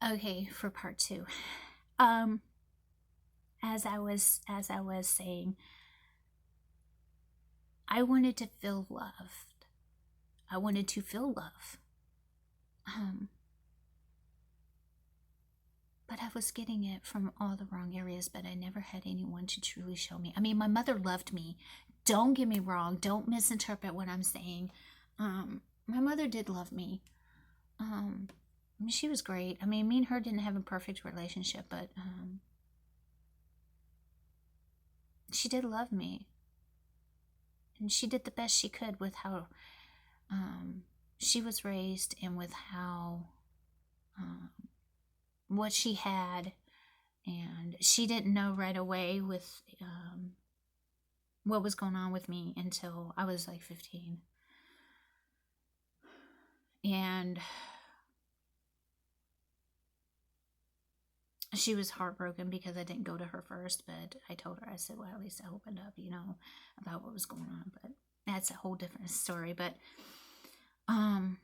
Okay, for part two. Um, as I was saying, I wanted to feel loved. I wanted to feel love. Um, but I was getting it from all the wrong areas, but I never had anyone to truly show me. I mean, my mother loved me. Don't get me wrong. Don't misinterpret what I'm saying. My mother did love me. Um, I mean, she was great. I mean, me and her didn't have a perfect relationship, but she did love me. And she did the best she could with how um, she was raised and with how um, what she had. And she didn't know right away with what was going on with me until I was like 15. And she was heartbroken because I didn't go to her first, but I told her, I said, well, at least I opened up, about what was going on. But that's a whole different story. But um,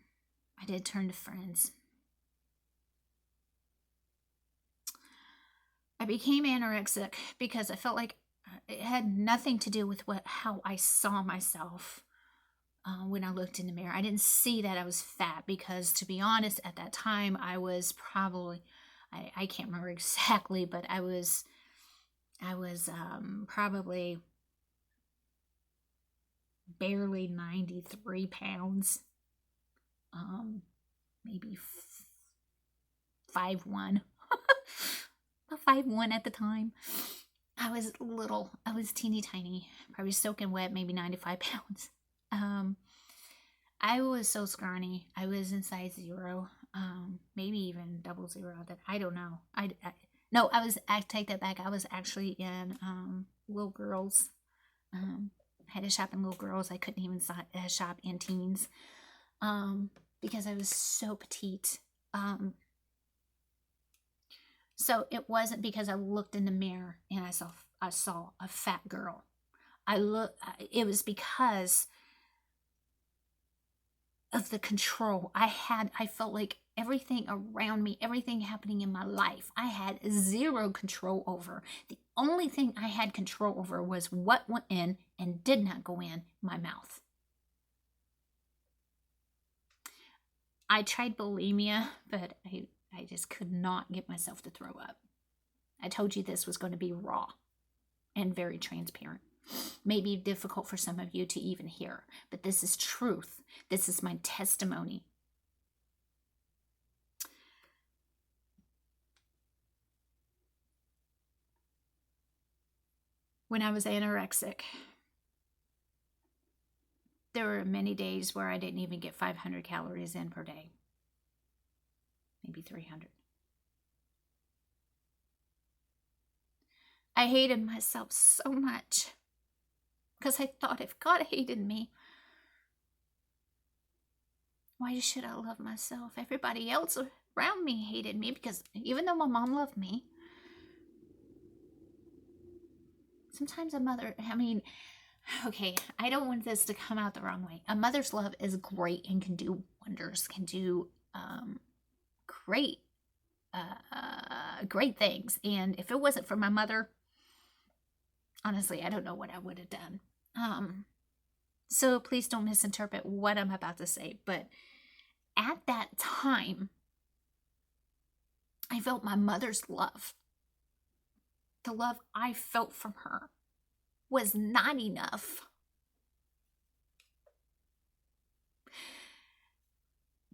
I did turn to friends. I became anorexic because I felt like it had nothing to do with how I saw myself when I looked in the mirror. I didn't see that I was fat because, to be honest, at that time I was probably, I can't remember exactly, but I was probably barely 93 pounds, maybe 5'1", 5'1" at the time. I was little. I was teeny tiny, probably soaking wet, maybe 95 pounds. Um, I was so scrawny. I was in size 0, maybe even double 0. That I don't know. No, I take that back. I was actually in little girls. I had to shop in little girls. I couldn't even shop in teens because I was so petite. So it wasn't because I looked in the mirror and I saw a fat girl. It was because of the control I felt like everything around me, everything happening in my life, I had zero control over. The only thing I had control over was what went in and did not go in my mouth. I tried bulimia, but I just could not get myself to throw up. I told you this was going to be raw and very transparent. Maybe difficult for some of you to even hear, but this is truth. This is my testimony. When I was anorexic, there were many days where I didn't even get 500 calories in per day, maybe 300. I hated myself so much because I thought, if God hated me, why should I love myself? Everybody else around me hated me, because even though my mom loved me, sometimes okay, I don't want this to come out the wrong way. A mother's love is great and can do wonders, can do great, great things. And if it wasn't for my mother, honestly, I don't know what I would have done. So please don't misinterpret what I'm about to say. But at that time, I felt my mother's love. The love I felt from her was not enough.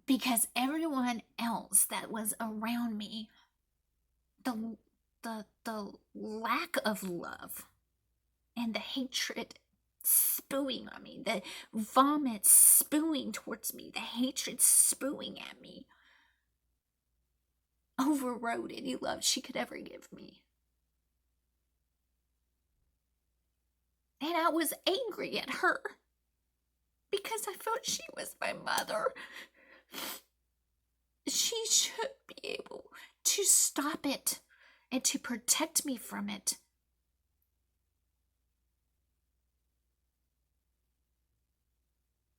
Because everyone else that was around me, the lack of love and the hatred spewing on me, the vomit spewing towards me, the hatred spewing at me, overrode any love she could ever give me. And I was angry at her because I felt she was my mother. She should be able to stop it and to protect me from it.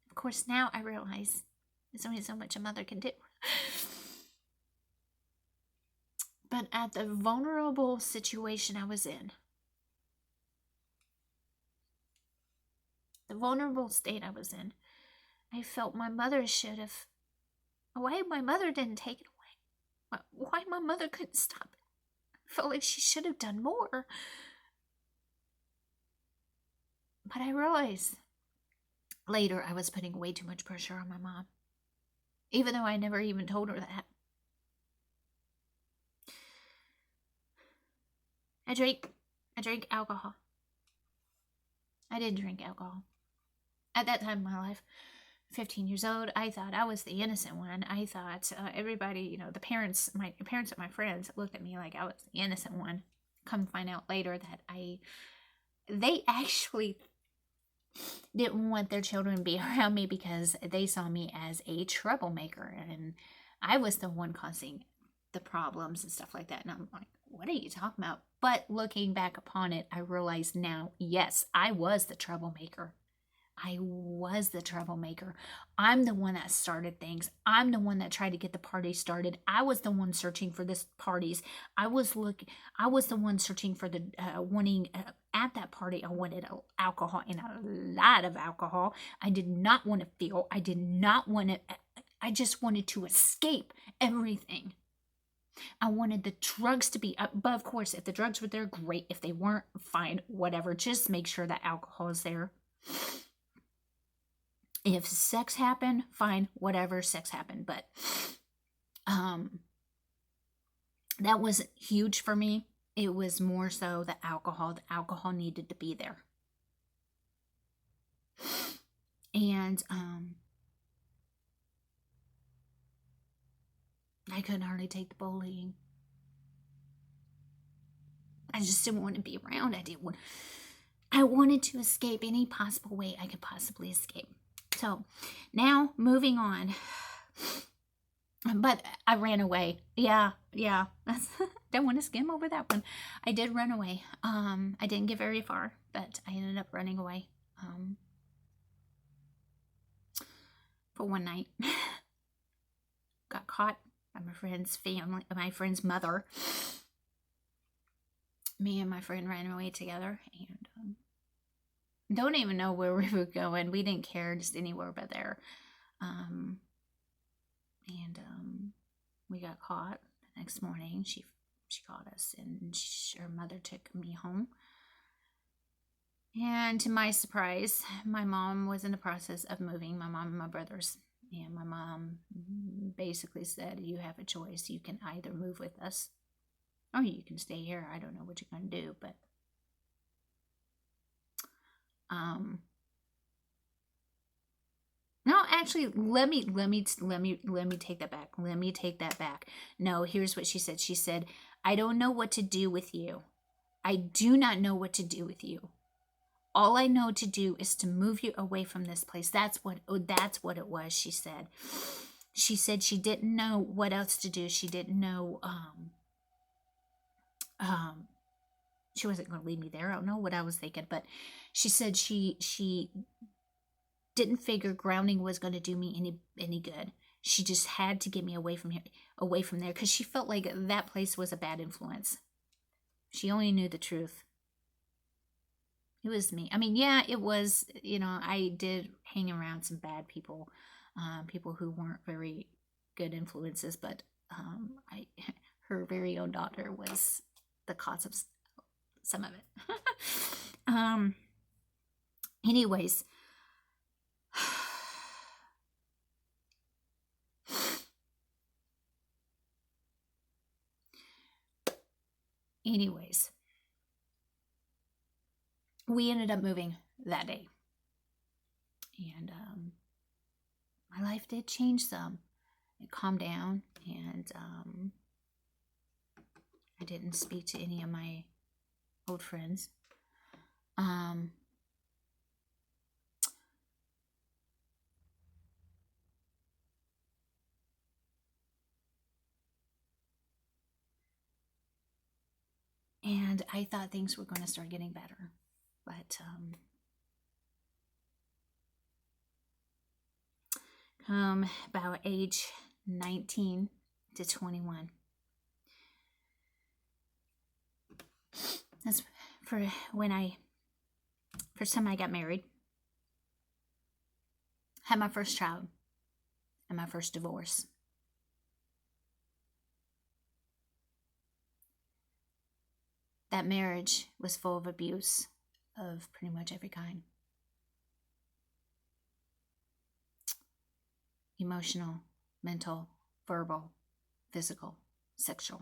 Of course, now I realize there's only so much a mother can do. But at the vulnerable situation I was in, the vulnerable state I was in, I felt my mother should have. Why my mother didn't take it away? Why my mother couldn't stop it? I felt like she should have done more. But I realized later I was putting way too much pressure on my mom, even though I never even told her that. I drank alcohol. I didn't drink alcohol. At that time in my life, 15 years old, I thought I was the innocent one. I thought everybody, the parents, my parents of my friends looked at me like I was the innocent one. Come find out later that they actually didn't want their children to be around me because they saw me as a troublemaker, and I was the one causing the problems and stuff like that. And I'm like, what are you talking about? But looking back upon it, I realize now, yes, I was the troublemaker. I was the troublemaker. I'm the one that started things. I'm the one that tried to get the party started. I was the one searching for this parties. I was the one searching for the wanting at that party. I wanted alcohol, and a lot of alcohol. I did not want to feel. I did not want to. I just wanted to escape everything. I wanted the drugs to be up, but of course, if the drugs were there, great. If they weren't, fine, whatever. Just make sure that alcohol is there. If sex happened, fine, whatever, sex happened. But that wasn't huge for me. It was more so the alcohol. The alcohol needed to be there. And I couldn't hardly take the bullying. I just didn't want to be around. I wanted to escape any possible way I could possibly escape. So now moving on. But I ran away. Yeah. Don't want to skim over that one. I did run away. I didn't get very far, but I ended up running away. For one night. Got caught by my friend's family, my friend's mother. Me and my friend ran away together, and don't even know where we were going. We didn't care, just anywhere but there. We got caught the next morning. She caught us, and her mother took me home. And to my surprise, my mom was in the process of moving, my mom and my brothers. And my mom basically said, you have a choice. You can either move with us or you can stay here. I don't know what you're going to do, but no, actually, let me take that back. Let me take that back. No, here's what she said. She said, I don't know what to do with you. I do not know what to do with you. All I know to do is to move you away from this place. That's what it was, she said. She said she didn't know what else to do. She didn't know, she wasn't going to leave me there. I don't know what I was thinking, but she said she didn't figure grounding was going to do me any good. She just had to get me away from here, away from there, because she felt like that place was a bad influence. She only knew the truth. It was me. I mean, yeah, it was, I did hang around some bad people, people who weren't very good influences, but her very own daughter was the cause of some of it. Anyways, we ended up moving that day. And my life did change some. It calmed down, and I didn't speak to any of my old friends. And I thought things were going to start getting better. But about age 19 to 21, That's for first time I got married, had my first child, and my first divorce. That marriage was full of abuse of pretty much every kind. Emotional, mental, verbal, physical, sexual.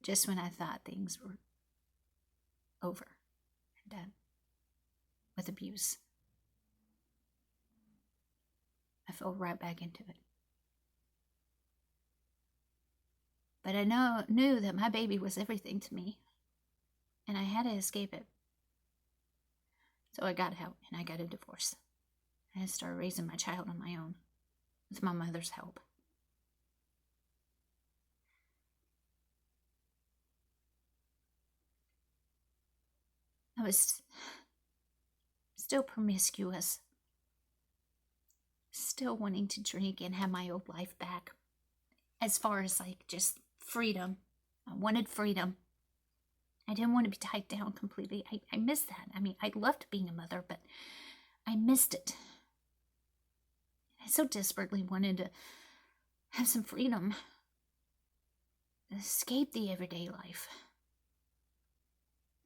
Just when I thought things were over and done with abuse, I fell right back into it. But I knew that my baby was everything to me, and I had to escape it. So I got help, and I got a divorce. I started raising my child on my own with my mother's help. I was still promiscuous, still wanting to drink and have my old life back. As far as like just freedom, I wanted freedom. I didn't want to be tied down completely. I missed that. I mean, I loved being a mother, but I missed it. I so desperately wanted to have some freedom, escape the everyday life.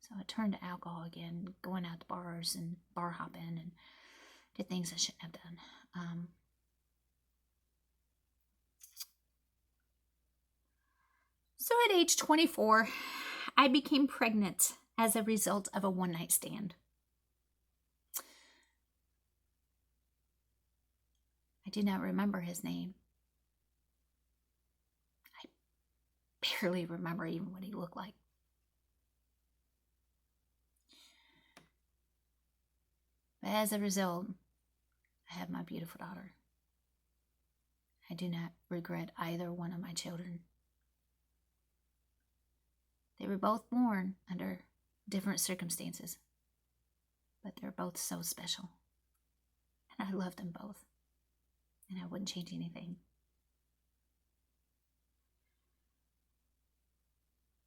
So I turned to alcohol again, going out to bars and bar hopping, and did things I shouldn't have done. So at age 24, I became pregnant as a result of a one-night stand. I do not remember his name. I barely remember even what he looked like. But as a result, I have my beautiful daughter. I do not regret either one of my children. They were both born under different circumstances, but they're both so special. And I love them both, and I wouldn't change anything.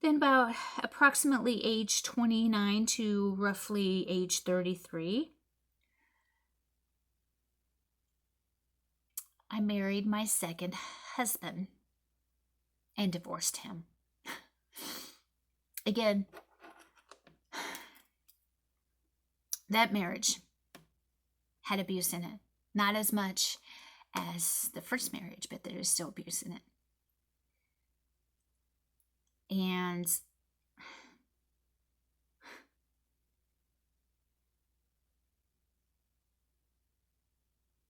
Then about approximately age 29 to roughly age 33, I married my second husband and divorced him. Again, that marriage had abuse in it. Not as much as the first marriage, but there is still abuse in it. And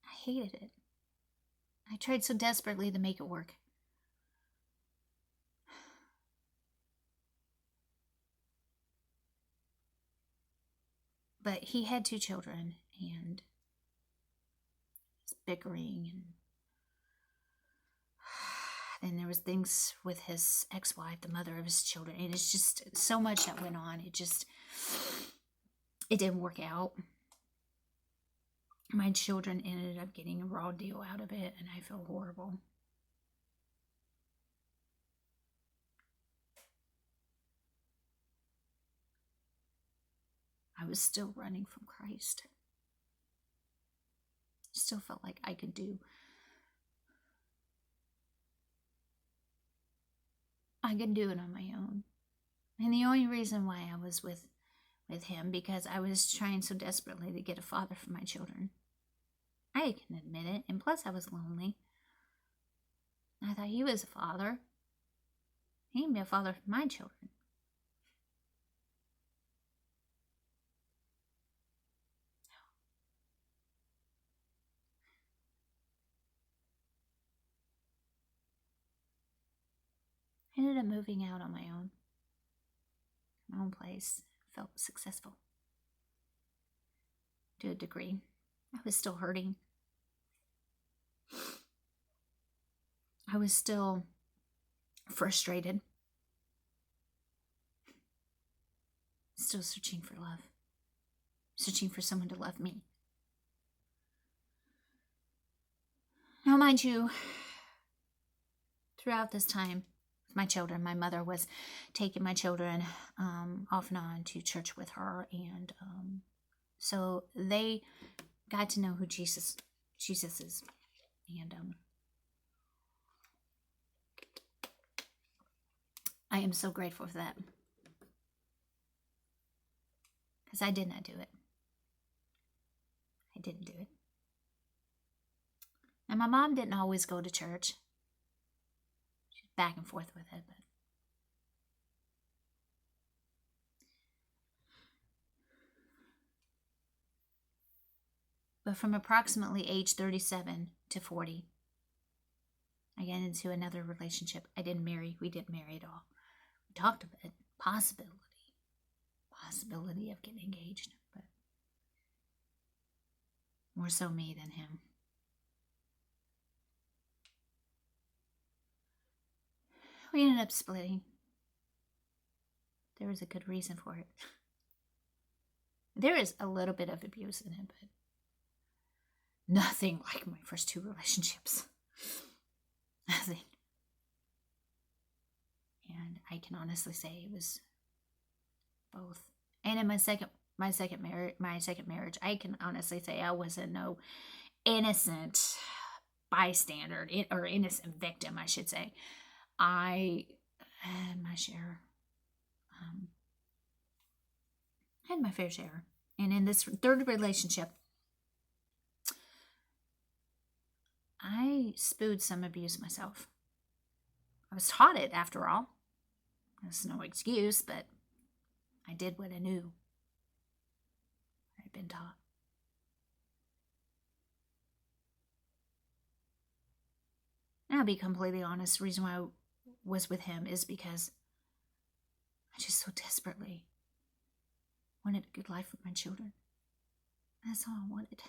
I hated it. I tried so desperately to make it work. But he had 2 children, and bickering, and then there was things with his ex-wife, the mother of his children. It is just so much that went on. It didn't work out. My children ended up getting a raw deal out of it, and I feel horrible. I was still running from Christ. Still felt like I could do. I could do it on my own. And the only reason why I was with him, because I was trying so desperately to get a father for my children. I can admit it, and plus I was lonely. I thought he was a father. He can be a father for my children. I ended up moving out on my own place. Felt successful to a degree. I was still hurting. I was still frustrated. Still searching for love. Searching for someone to love me. Now, mind you, throughout this time, my children, my mother was taking my children off and on to church with her, and so they got to know who Jesus is, and I am so grateful for that, because I did not do it. I didn't do it. And my mom didn't always go to church. She's back and forth with it, but from approximately age 37 to 40, I got into another relationship. I didn't marry. We didn't marry at all. We talked about it. Possibility of getting engaged, but more so me than him. We ended up splitting. There was a good reason for it. There is a little bit of abuse in it, but nothing like my first 2 relationships. Nothing. And I can honestly say it was both. And in my second marriage, I can honestly say I wasn't no innocent bystander, or innocent victim, I should say. I had my share. Had my fair share. And in this 3rd relationship, I spewed some abuse myself. I was taught it, after all. There's no excuse, but I did what I knew I'd been taught. And I'll be completely honest, the reason why I was with him is because I just so desperately wanted a good life with my children. That's all I wanted.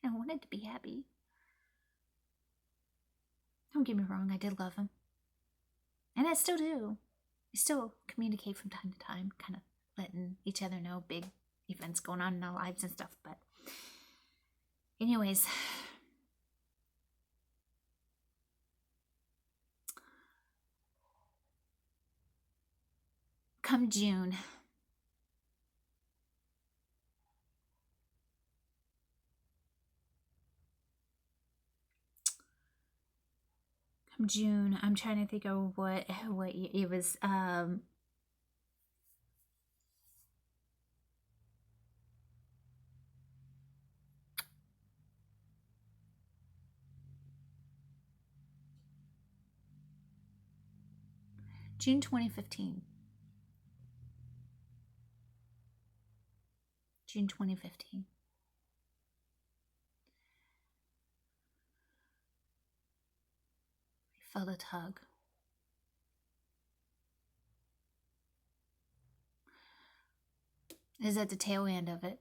And I wanted to be happy. Don't get me wrong, I did love him. And I still do. We still communicate from time to time, kind of letting each other know big events going on in our lives and stuff. But anyways, come June, I'm trying to think of what it was. June 2015. June 2015. I felt a tug. It was at the tail end of it.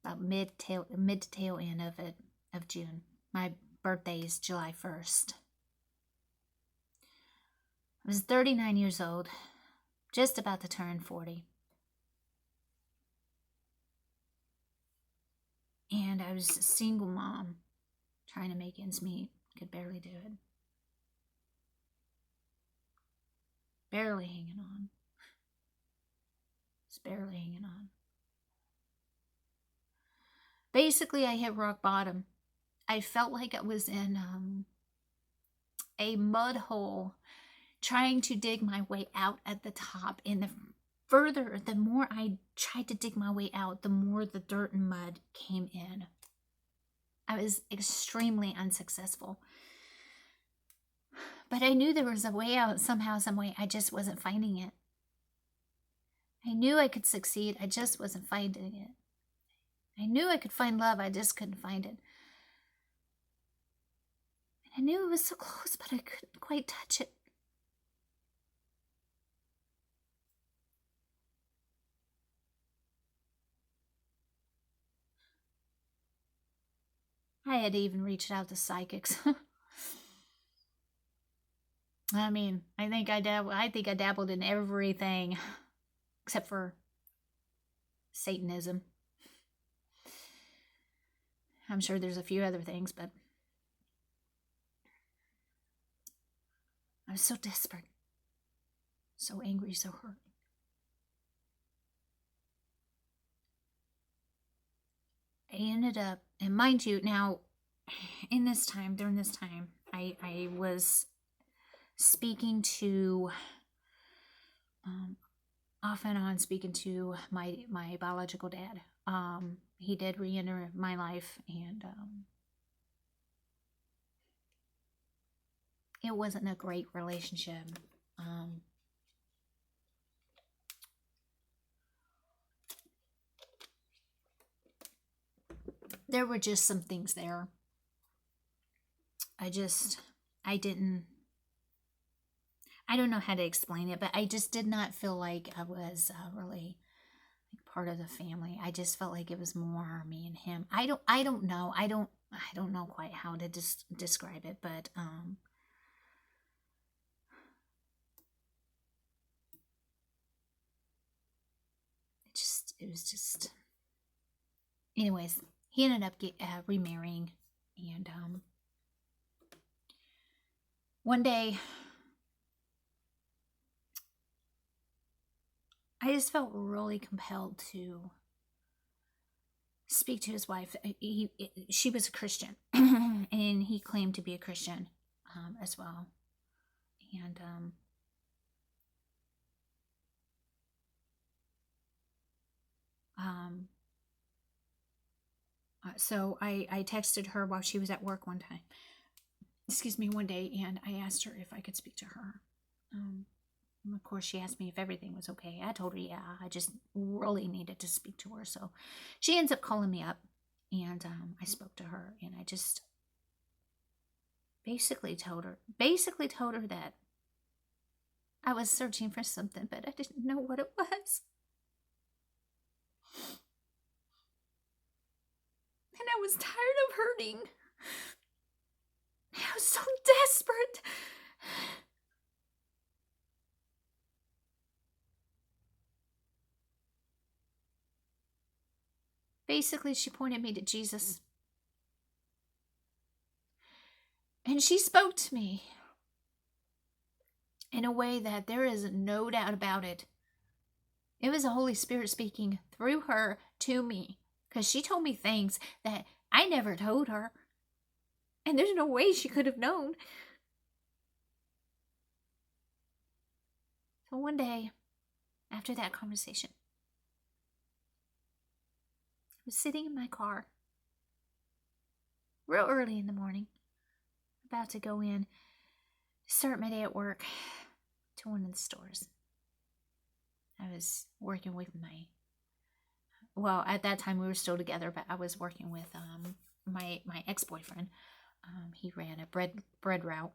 About mid to tail end of it, of June. My birthday is July 1st. I was 39 years old, just about to turn 40. And I was a single mom, trying to make ends meet. Could barely do it. Barely hanging on. Just barely hanging on. Basically, I hit rock bottom. I felt like I was in a mud hole, trying to dig my way out at the top. And the more I tried to dig my way out, the more the dirt and mud came in. I was extremely unsuccessful. But I knew there was a way out somehow, some way. I just wasn't finding it. I knew I could succeed. I just wasn't finding it. I knew I could find love. I just couldn't find it. And I knew it was so close, but I couldn't quite touch it. I had even reached out to psychics. I mean, I think I dabbled in everything except for Satanism. I'm sure there's a few other things, but I was so desperate, so angry, so hurt. I ended up, and mind you, now, during this time, I was speaking to, off and on speaking to my biological dad. He did re-enter my life, and it wasn't a great relationship. There were just some things there. I don't know how to explain it, but I just did not feel like I was really like part of the family. I just felt like it was more me and him. I don't know. I don't know quite how to describe it, but it was just. Anyways, he ended up remarrying, and one day I just felt really compelled to speak to his wife. She was a Christian, and he claimed to be a Christian as well. And so I texted her while she was at work one day, and I asked her if I could speak to her. Of course, she asked me if everything was okay. I told her, yeah, I just really needed to speak to her. So she ends up calling me up, and I spoke to her, and I just basically told her that I was searching for something, but I didn't know what it was. And I was tired of hurting. I was so desperate. Basically, she pointed me to Jesus. And she spoke to me in a way that there is no doubt about it. It was the Holy Spirit speaking through her to me, because she told me things that I never told her. And there's no way she could have known. So one day, after that conversation, I was sitting in my car real early in the morning, about to go in, start my day at work, to one of the stores. I was working with at that time we were still together, but I was working with my ex-boyfriend. He ran a bread route,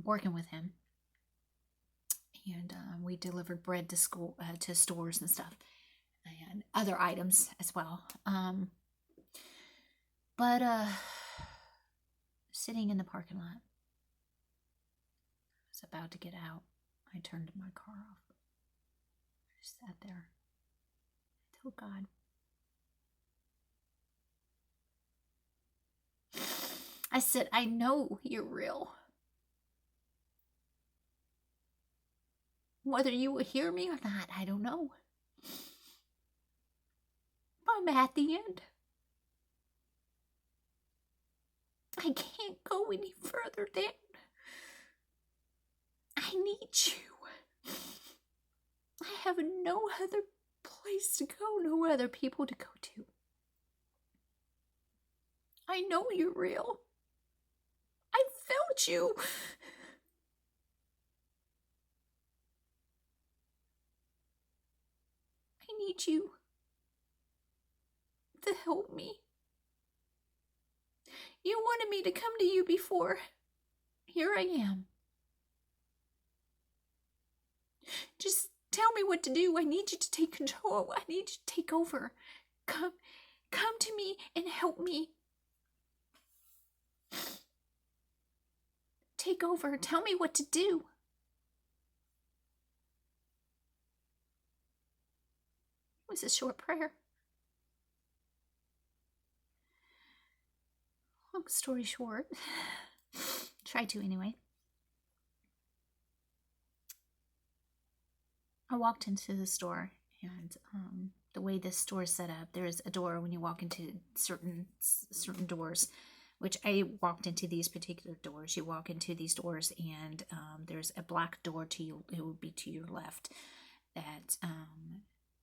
working with him, and we delivered bread to school, to stores and stuff, and other items as well. But sitting in the parking lot, I was about to get out. I turned my car off. I just sat there. I told God, I said, I know you're real. Whether you will hear me or not, I don't know. I'm at the end. I can't go any further down. I need you. I have no other place to go, no other people to go to. I know you're real. I felt you. I need you to help me. You wanted me to come to you before. Here I am. Just tell me what to do. I need you to take control. I need you to take over. Come to me and help me. Take over. Tell me what to do. It was a short prayer. Long story short, try to anyway. I walked into the store, and the way this store is set up, there's a door when you walk into certain doors, which I walked into these particular doors. You walk into these doors, and there's a black door to you. It would be to your left. That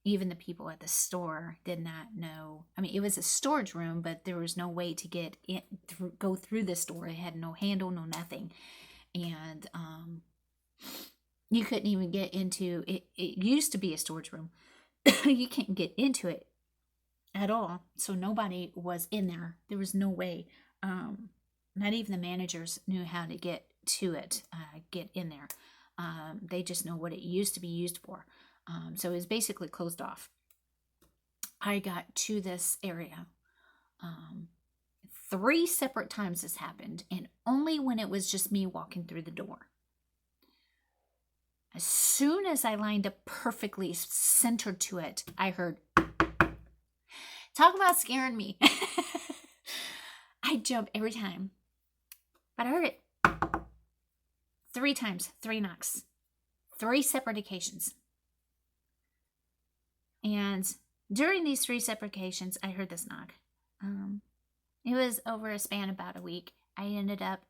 even the people at the store did not know. I mean, it was a storage room, but there was no way to get in, go through this door. It had no handle, no nothing, and you couldn't even get into it. It used to be a storage room. You can't get into it at all. So nobody was in there. There was no way. Not even the managers knew how to get to it, get in there. They just know what it used to be used for. So it was basically closed off. I got to this area 3 separate times this happened, and only when it was just me walking through the door. As soon as I lined up perfectly centered to it, I heard, talk about scaring me. I jump every time. But I heard it 3 times, 3 knocks, 3 separate occasions. And during these 3 separate occasions, I heard this knock. It was over a span of about a week. I ended up,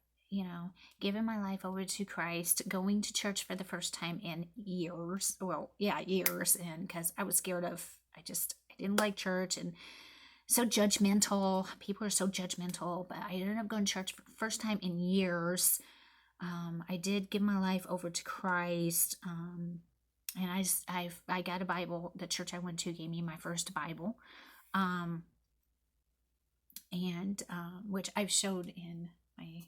giving my life over to Christ, going to church for the first time in years. Well, yeah, years. And because I was scared of, I didn't like church and so judgmental. People are so judgmental, but I ended up going to church for the first time in years. I did give my life over to Christ. And I got a Bible. The church I went to gave me my first Bible. Which I've showed in my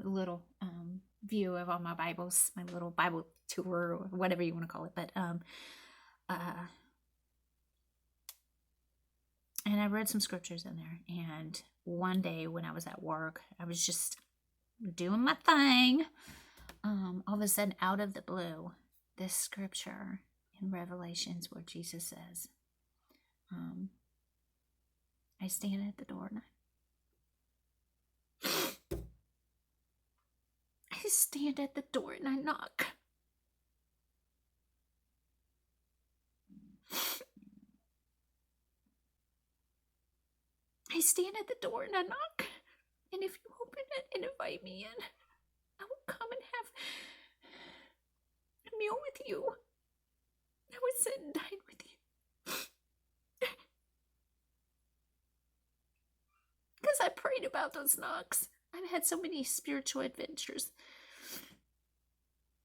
little view of all my Bibles, my little Bible tour, or whatever you want to call it. But and I read some scriptures in there. And one day when I was at work, I was just doing my thing. All of a sudden, out of the blue, this scripture in Revelations where Jesus says, I stand at the door and I stand at the door and I knock. I stand at the door and I knock. And if you open it and invite me in, I will come and have a meal with you. I would sit and dine with you. Because I prayed about those knocks. I've had so many spiritual adventures.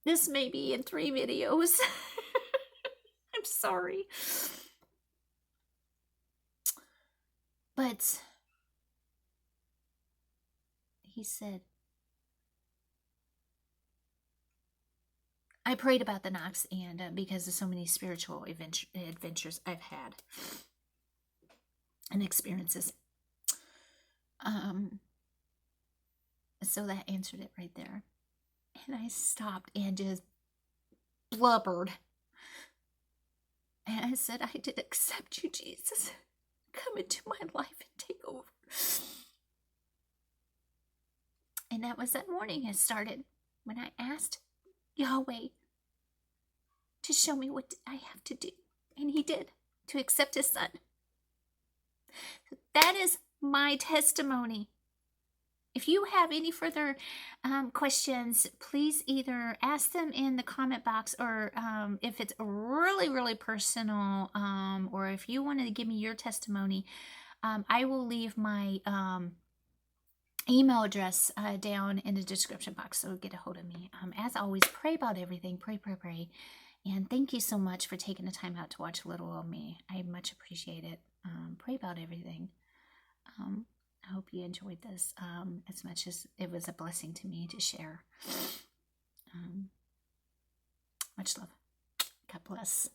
This may be in 3 videos. I'm sorry. But he said, I prayed about the knocks, and because of so many spiritual adventures I've had and experiences. So that answered it right there. And I stopped and just blubbered. And I said, I did accept you, Jesus. Come into my life and take over. And that was that morning it started when I asked Yahweh to show me what I have to do. And he did, to accept his son. So that is my testimony. If you have any further questions, please either ask them in the comment box, or if it's really, really personal, or if you wanted to give me your testimony, I will leave my email address down in the description box, so get a hold of me. As always, pray about everything. Pray. And thank you so much for taking the time out to watch a little of me. I much appreciate it. Pray about everything. I hope you enjoyed this as much as it was a blessing to me to share. Much love. God bless.